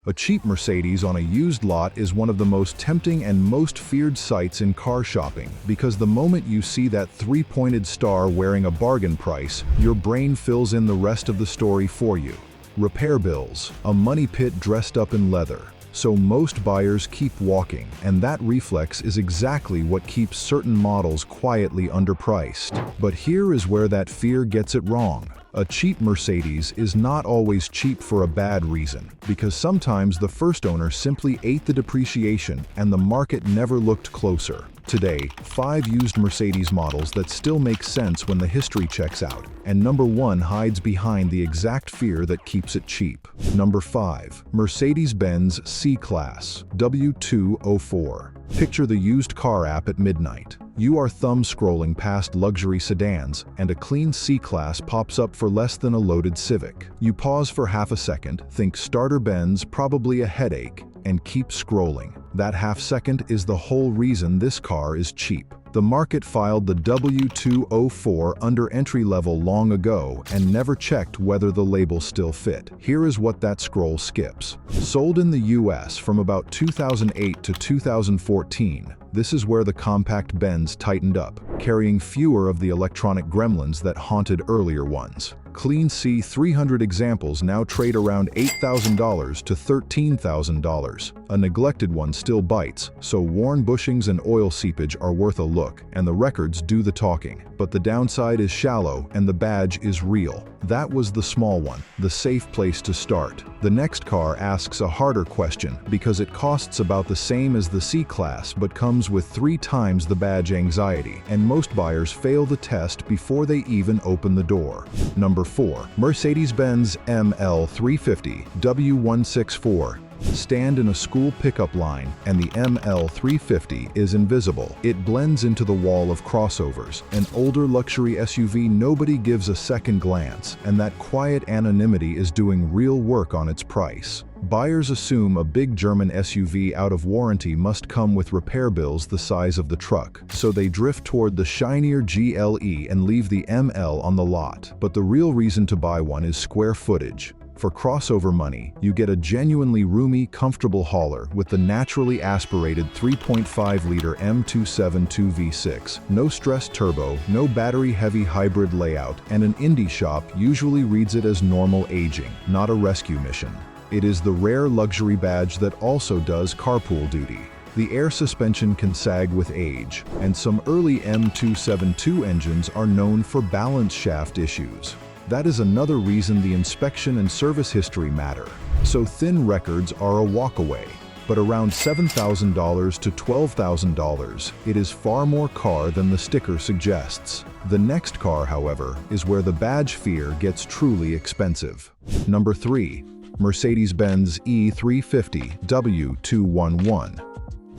A cheap Mercedes on a used lot is one of the most tempting and most feared sights in car shopping because the moment you see that three-pointed star wearing a bargain price, your brain fills in the rest of the story for you. Repair bills, a money pit dressed up in leather. So most buyers keep walking, and that reflex is exactly what keeps certain models quietly underpriced. But here is where that fear gets it wrong. A cheap Mercedes is not always cheap for a bad reason, because sometimes the first owner simply ate the depreciation and the market never looked closer. Today, 5 used Mercedes models that still make sense when the history checks out, and number 1 hides behind the exact fear that keeps it cheap. Number 5. Mercedes-Benz C-Class W204. Picture the used car app at midnight. You are thumb-scrolling past luxury sedans, and a clean C-Class pops up for less than a loaded Civic. You pause for half a second, think starter Benz, probably a headache, and keep scrolling. That half second is the whole reason this car is cheap. The market filed the W204 under entry level long ago and never checked whether the label still fit. Here is what that scroll skips. Sold in the US from about 2008 to 2014, this is where the compact Benz tightened up, carrying fewer of the electronic gremlins that haunted earlier ones. Clean C300 examples now trade around $8,000 to $13,000. A neglected one still bites, so worn bushings and oil seepage are worth a look, and the records do the talking. But the downside is shallow and the badge is real. That was the small one, the safe place to start. The next car asks a harder question because it costs about the same as the C-Class but comes with 3 times the badge anxiety, and most buyers fail the test before they even open the door. Number 4. Mercedes-Benz ML350 W164. Stand in a school pickup line, and the ML350 is invisible. It blends into the wall of crossovers, an older luxury SUV nobody gives a second glance, and that quiet anonymity is doing real work on its price. Buyers assume a big German SUV out of warranty must come with repair bills the size of the truck, so they drift toward the shinier GLE and leave the ML on the lot. But the real reason to buy one is square footage. For crossover money, you get a genuinely roomy, comfortable hauler with the naturally aspirated 3.5-liter M272 V6, no stress turbo, no battery-heavy hybrid layout, and an indie shop usually reads it as normal aging, not a rescue mission. It is the rare luxury badge that also does carpool duty. The air suspension can sag with age, and some early M272 engines are known for balance shaft issues. That is another reason the inspection and service history matter. So thin records are a walkaway, but around $7,000 to $12,000, it is far more car than the sticker suggests. The next car, however, is where the badge fear gets truly expensive. Number 3. Mercedes-Benz E350 W211.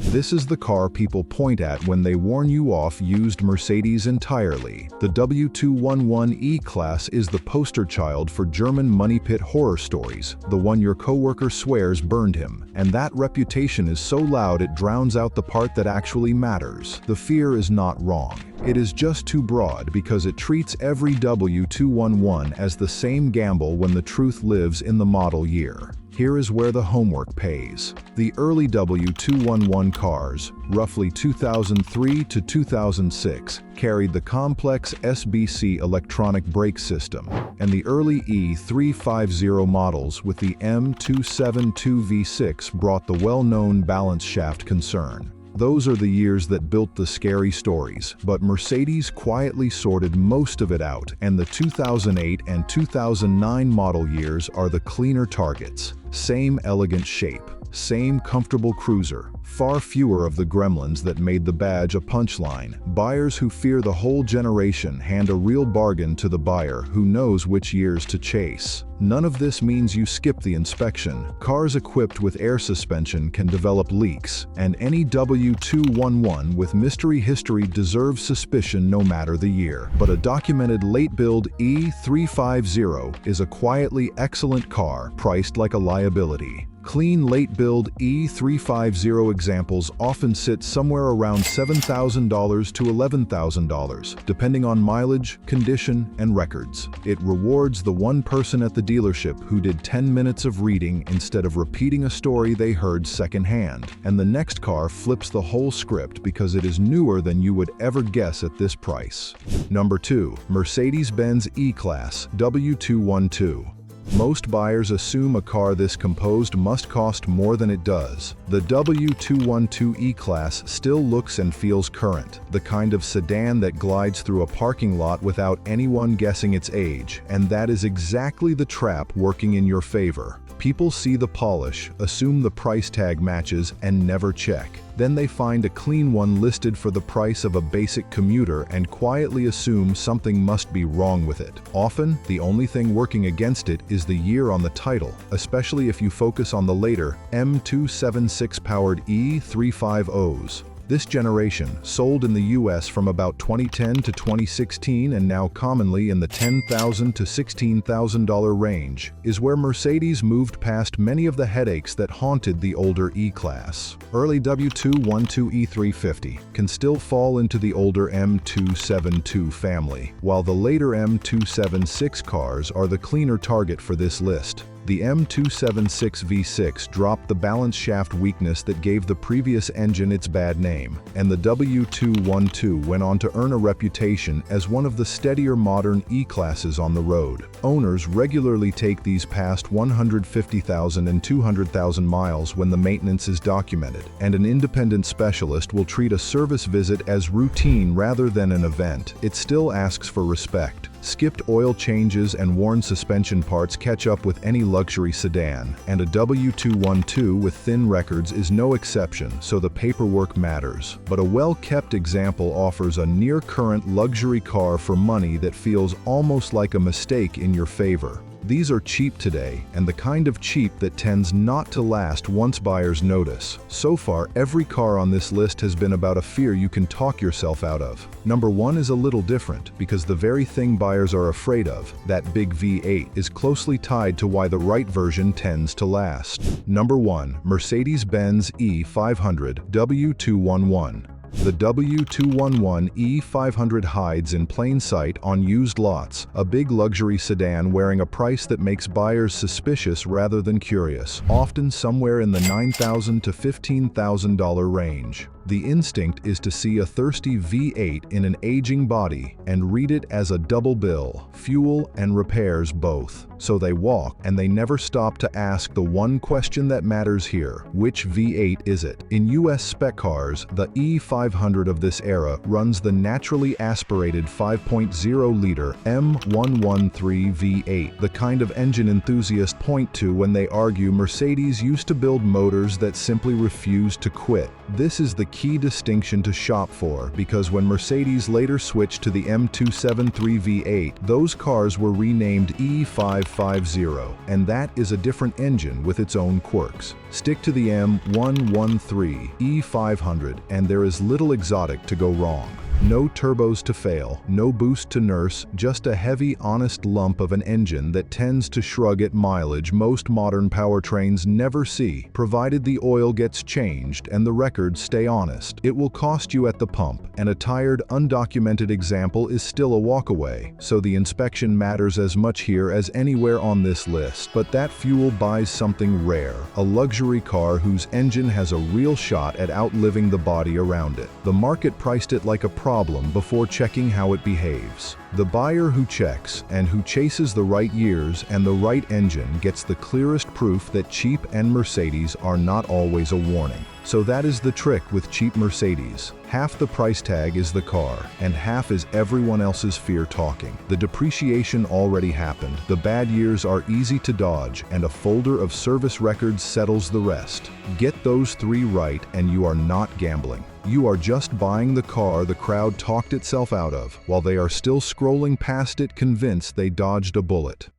This is the car people point at when they warn you off used Mercedes entirely. The W211 E-Class is the poster child for German money pit horror stories, the one your coworker swears burned him. And that reputation is so loud it drowns out the part that actually matters. The fear is not wrong. It is just too broad because it treats every W211 as the same gamble when the truth lives in the model year. Here is where the homework pays. The early W211 cars, roughly 2003 to 2006, carried the complex SBC electronic brake system, and the early E350 models with the M272 V6 brought the well-known balance shaft concern. Those are the years that built the scary stories, but Mercedes quietly sorted most of it out, and the 2008 and 2009 model years are the cleaner targets. Same elegant shape, same comfortable cruiser, far fewer of the gremlins that made the badge a punchline. Buyers who fear the whole generation hand a real bargain to the buyer who knows which years to chase. None of this means you skip the inspection. Cars equipped with air suspension can develop leaks, and any W211 with mystery history deserves suspicion no matter the year. But a documented late-build E350 is a quietly excellent car priced like a liability. Clean late-build E350 examples often sit somewhere around $7,000 to $11,000, depending on mileage, condition, and records. It rewards the one person at the dealership who did 10 minutes of reading instead of repeating a story they heard secondhand. And the next car flips the whole script because it is newer than you would ever guess at this price. Number 2. Mercedes-Benz E-Class W212. Most buyers assume a car this composed must cost more than it does. The W212 E-Class still looks and feels current, the kind of sedan that glides through a parking lot without anyone guessing its age, and that is exactly the trap working in your favor. People see the polish, assume the price tag matches, and never check. Then they find a clean one listed for the price of a basic commuter and quietly assume something must be wrong with it. Often, the only thing working against it is the year on the title, especially if you focus on the later M276-powered E350s. This generation, sold in the US from about 2010 to 2016 and now commonly in the $10,000 to $16,000 range, is where Mercedes moved past many of the headaches that haunted the older E-Class. Early W212 E350 can still fall into the older M272 family, while the later M276 cars are the cleaner target for this list. The M276 V6 dropped the balance shaft weakness that gave the previous engine its bad name, and the W212 went on to earn a reputation as one of the steadier modern E-Classes on the road. Owners regularly take these past 150,000 and 200,000 miles when the maintenance is documented, and an independent specialist will treat a service visit as routine rather than an event. It still asks for respect. Skipped oil changes and worn suspension parts catch up with any luxury sedan, and a W212 with thin records is no exception, so the paperwork matters. But a well-kept example offers a near-current luxury car for money that feels almost like a mistake in your favor. These are cheap today, and the kind of cheap that tends not to last once buyers notice. So far, every car on this list has been about a fear you can talk yourself out of. Number 1 is a little different, because the very thing buyers are afraid of, that big V8, is closely tied to why the right version tends to last. Number 1. Mercedes-Benz E500 W211. The W211 E500 hides in plain sight on used lots, a big luxury sedan wearing a price that makes buyers suspicious rather than curious, often somewhere in the $9,000 to $15,000 range. The instinct is to see a thirsty V8 in an aging body and read it as a double bill, fuel and repairs both. So they walk, and they never stop to ask the one question that matters here: which V8 is it? In US spec cars, the E500 of this era runs the naturally aspirated 5.0-liter M113 V8, the kind of engine enthusiasts point to when they argue Mercedes used to build motors that simply refused to quit. This is the key distinction to shop for, because when Mercedes later switched to the M273 V8, those cars were renamed E550, and that is a different engine with its own quirks. Stick to the M113 E500 and there is little exotic to go wrong. No turbos to fail, no boost to nurse, just a heavy, honest lump of an engine that tends to shrug at mileage most modern powertrains never see, provided the oil gets changed and the records stay honest. It will cost you at the pump, and a tired, undocumented example is still a walkaway, so the inspection matters as much here as anywhere on this list. But that fuel buys something rare, a luxury car whose engine has a real shot at outliving the body around it. The market priced it like a problem before checking how it behaves. The buyer who checks and who chases the right years and the right engine gets the clearest proof that cheap and Mercedes are not always a warning. So that is the trick with cheap Mercedes. Half the price tag is the car, and half is everyone else's fear talking. The depreciation already happened, the bad years are easy to dodge, and a folder of service records settles the rest. Get those three right and you are not gambling. You are just buying the car the crowd talked itself out of, while they are still scrolling past it convinced they dodged a bullet.